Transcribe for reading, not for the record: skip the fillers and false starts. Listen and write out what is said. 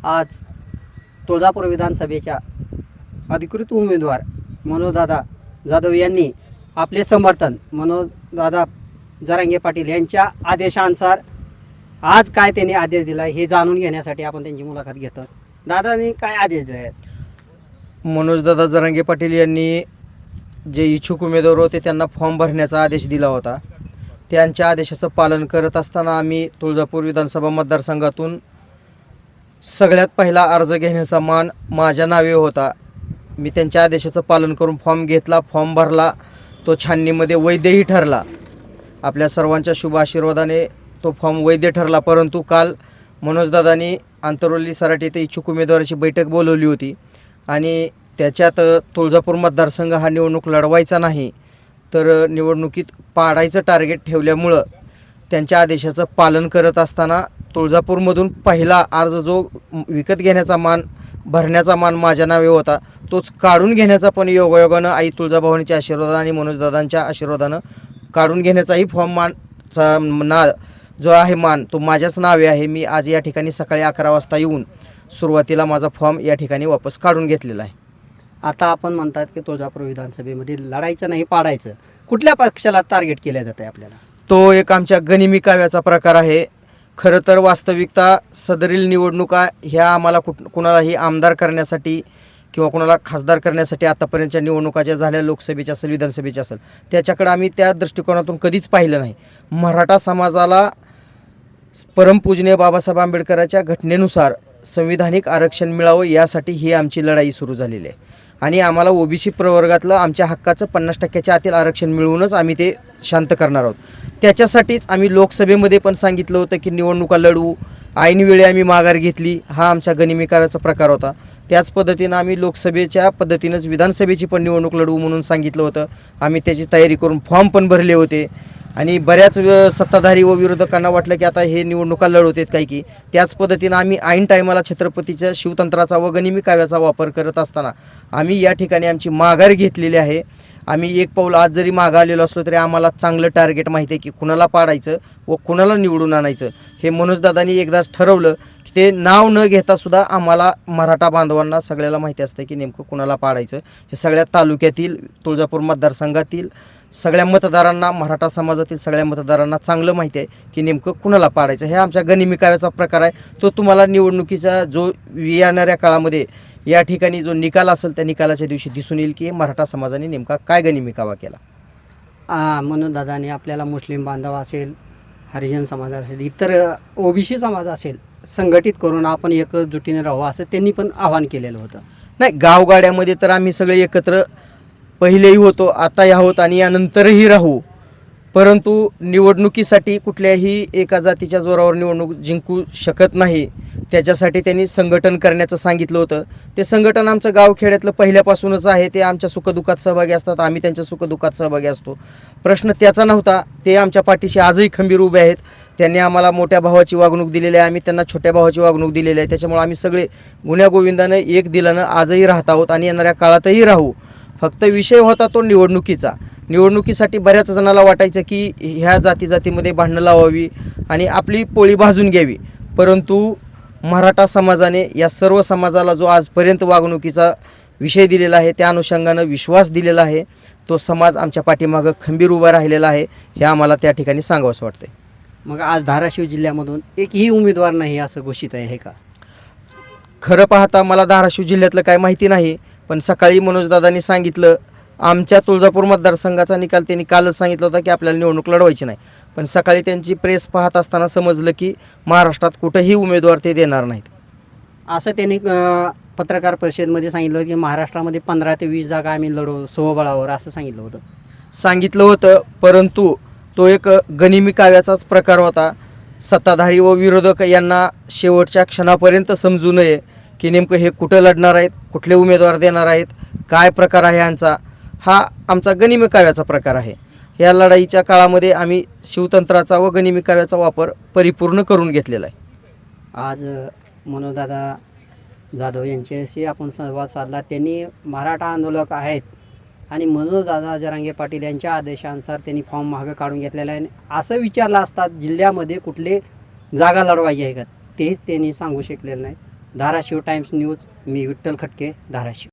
आज तुळजापूर विधानसभेच्या अधिकृत उमेदवार मनोजदादा जाधव यांनी आपले समर्थन मनोजदादा जरांगे पाटील यांच्या आदेशानुसार आज काय त्यांनी आदेश दिला हे जाणून घेण्यासाठी आपण त्यांची मुलाखत घेतो. दादांनी काय आदेश दिला? मनोजदादा जरांगे पाटील यांनी जे इच्छुक उमेदवार होते त्यांना फॉर्म भरण्याचा आदेश दिला होता. त्यांच्या आदेशाचं पालन करत असताना आम्ही तुळजापूर विधानसभा मतदारसंघातून सगळ्यात पहिला अर्ज घेण्याचा मान माझ्या नावे होता. मी त्यांच्या आदेशाचं पालन करून फॉर्म घेतला, फॉर्म भरला. तो छाननीमध्ये वैधही ठरला. आपल्या सर्वांच्या शुभ आशीर्वादाने तो फॉर्म वैध ठरला. परंतु काल मनोजदादांनी आंतरवली सराटी येथे इच्छुक उमेदवाराची बैठक बोलवली होती आणि त्याच्यात तुळजापूर मतदारसंघ हा निवडणूक लढवायचा नाही तर निवडणुकीत पाडायचं टार्गेट ठेवल्यामुळं त्यांच्या आदेशाचं पालन करत असताना तुळजापूरमधून पहिला अर्ज जो विकत घेण्याचा मान भरण्याचा मान माझ्या नावे होता तोच काढून घेण्याचा पण योगायोगानं आई तुळजाभवानीच्या आशीर्वादानं आणि मनोजदादांच्या आशीर्वादानं काढून घेण्याचाही फॉर्म मान जो आहे मान तो माझ्याच नावे आहे. मी आज या ठिकाणी सकाळी 11 वाजता येऊन सुरुवातीला माझा फॉर्म या ठिकाणी वापस काढून घेतलेला आहे. आता आपण म्हणतात की तुळजापूर विधानसभेमध्ये लढायचं नाही पाडायचं, कुठल्या पक्षाला टार्गेट केलं जातं आपल्याला? तो एक आमच्या गनिमी काव्याचा प्रकार आहे. खरं तर वास्तविकता सदरील निवडणुका ह्या आम्हाला कुणालाही आमदार करण्यासाठी किंवा कोणाला खासदार करण्यासाठी आतापर्यंतच्या निवडणुका ज्या झाल्या लोकसभेच्या असेल विधानसभेच्या असेल त्याच्याकडे आम्ही त्या दृष्टिकोनातून कधीच पाहिलं नाही. मराठा समाजाला परमपूजनीय बाबासाहेब आंबेडकरांच्या घटनेनुसार संविधानिक आरक्षण मिळावं यासाठी ही आमची लढाई सुरू झालेली आहे आणि आम्हाला ओबीसी प्रवर्गातलं आमच्या हक्काचं 50% आतील आरक्षण मिळवूनच आम्ही ते शांत करणार आहोत. त्याच्यासाठीच आम्ही लोकसभेमध्ये पण सांगितलं होतं की निवडणुका लढवू. ऐनवेळी आम्ही माघार घेतली. हा आमच्या गनिमी काव्याचा प्रकार होता. त्याच पद्धतीनं आम्ही लोकसभेच्या पद्धतीनंच विधानसभेची पण निवडणूक लढवू म्हणून सांगितलं होतं. आम्ही त्याची तयारी करून फॉर्म पण भरले होते आणि बऱ्याच सत्ताधारी व विरोधकांना वाटलं की आता हे निवडणुका लढवतात काही की. त्याच पद्धतीनं आम्ही ऐन टायमाला छत्रपतीच्या शिवतंत्राचा व गनिमी काव्याचा वापर करत असताना आम्ही या ठिकाणी आमची माघार घेतलेली आहे. आम्ही एक पाऊल आज जरी मागं आलेलो असलो तरी आम्हाला चांगलं टार्गेट माहिती आहे की कुणाला पाडायचं व कुणाला निवडून आणायचं. हे मनोजदादांनी एकदाच ठरवलं की ते नाव न घेतासुद्धा आम्हाला मराठा बांधवांना सगळ्याला माहिती असतं की नेमकं कुणाला पाडायचं. हे सगळ्या तालुक्यातील तुळजापूर मतदारसंघातील सगळ्या मतदारांना मराठा समाजातील सगळ्या मतदारांना चांगलं माहिती आहे की नेमकं कुणाला पाडायचं. हे आमच्या गनिमी काव्याचा प्रकार आहे. तो तुम्हाला निवडणुकीचा जो येणाऱ्या काळामध्ये या ठिकाणी जो निकाल असेल त्या निकालाच्या दिवशी दिसून येईल की मराठा समाजाने नेमका काय गनिमी कावा केला. मनोजदादांनी आपल्याला मुस्लिम बांधव असेल, हरिजन समाज असेल, इतर ओबीसी समाज असेल संघटित करून आपण एकजुटीने राहू असं त्यांनी पण आवाहन केलेलं होतं. नाही, गावगाड्यामध्ये तर आम्ही सगळे एकत्र पहिलेही होतो, आताही आहोत आणि यानंतरही राहू. परंतु निवडणुकीसाठी कुठल्याही एका जातीच्या जोरावर निवडणूक जिंकू शकत नाही. त्याच्यासाठी त्यांनी संघटन करण्याचं सांगितलं होतं. ते संघटन आमचं गावखेड्यातलं पहिल्यापासूनच आहे. ते आमच्या सुखदुःखात सहभागी असतात, आम्ही त्यांच्या सुखदुःखात सहभागी असतो. प्रश्न त्याचा नव्हता. ते आमच्या पाठीशी आजही खंबीर उभे आहेत. त्यांनी आम्हाला मोठ्या भावाची वागणूक दिलेली आहे, आम्ही त्यांना छोट्या भावाची वागणूक दिलेली आहे. त्याच्यामुळे आम्ही सगळे गुण्यागोविंदानं एक दिलानं आजही राहत आहोत आणि येणाऱ्या काळातही राहू. फक्त विषय होता तो निवडणुकीचा. निवडणुकीसाठी बऱ्याच जणाला वाटायचं की ह्या जातीमध्ये भांडणं लावावी आणि आपली पोळी भाजून घ्यावी. परंतु मराठा समाजाने या सर्व समाजाला जो आजपर्यंत वागणुकीचा विषय दिलेला आहे त्या अनुषंगानं विश्वास दिलेला आहे. तो समाज आमच्या पाठीमागं खंबीर उभा राहिलेला आहे हे आम्हाला त्या ठिकाणी सांगावंसं वाटतंय. मग आज धाराशिव जिल्ह्यामधून एकही उमेदवार नाही असं घोषित आहे का? खरं पाहता मला धाराशिव जिल्ह्यातलं काय माहिती नाही, पण सकाळी मनोजदादांनी सांगितलं आमच्या तुळजापूर मतदारसंघाचा निकाल त्यांनी कालच सांगितलं होता की आपल्याला निवडणूक लढवायची नाही. पण सकाळी त्यांची प्रेस पाहत असताना समजलं की महाराष्ट्रात कुठंही उमेदवार ते देणार नाहीत असं त्यांनी पत्रकार परिषदेमध्ये सांगितलं की महाराष्ट्रामध्ये 15 ते 20 जागा आम्ही लढवू स्वबळावर असं सांगितलं होतं. परंतु तो एक गनिमी काव्याचाच प्रकार होता. सत्ताधारी व विरोधक यांना शेवटच्या क्षणापर्यंत समजू नये की नेमकं हे कुठं लढणार आहेत, कुठले उमेदवार देणार आहेत, काय प्रकार आहे यांचा. हा आमचा गनिमी काव्याचा प्रकार आहे. या लढाईच्या काळामध्ये आम्ही शिवतंत्राचा व गनिमी काव्याचा वापर परिपूर्ण करून घेतलेला आहे. आज मनोजदादा जाधव यांच्याशी आपण संवाद साधला. त्यांनी मराठा आंदोलक आहेत आणि मनोजदादा जरांगे पाटील यांच्या आदेशानुसार त्यांनी फॉर्म मागं काढून घेतलेला आहे. असं विचारलं असतात जिल्ह्यामध्ये कुठले जागा लढवायची आहे का, तेच त्यांनी सांगू शकलेलं नाही. धाराशिव टाइम्स न्यूज, मी विठ्ठल खटके, धाराशिव.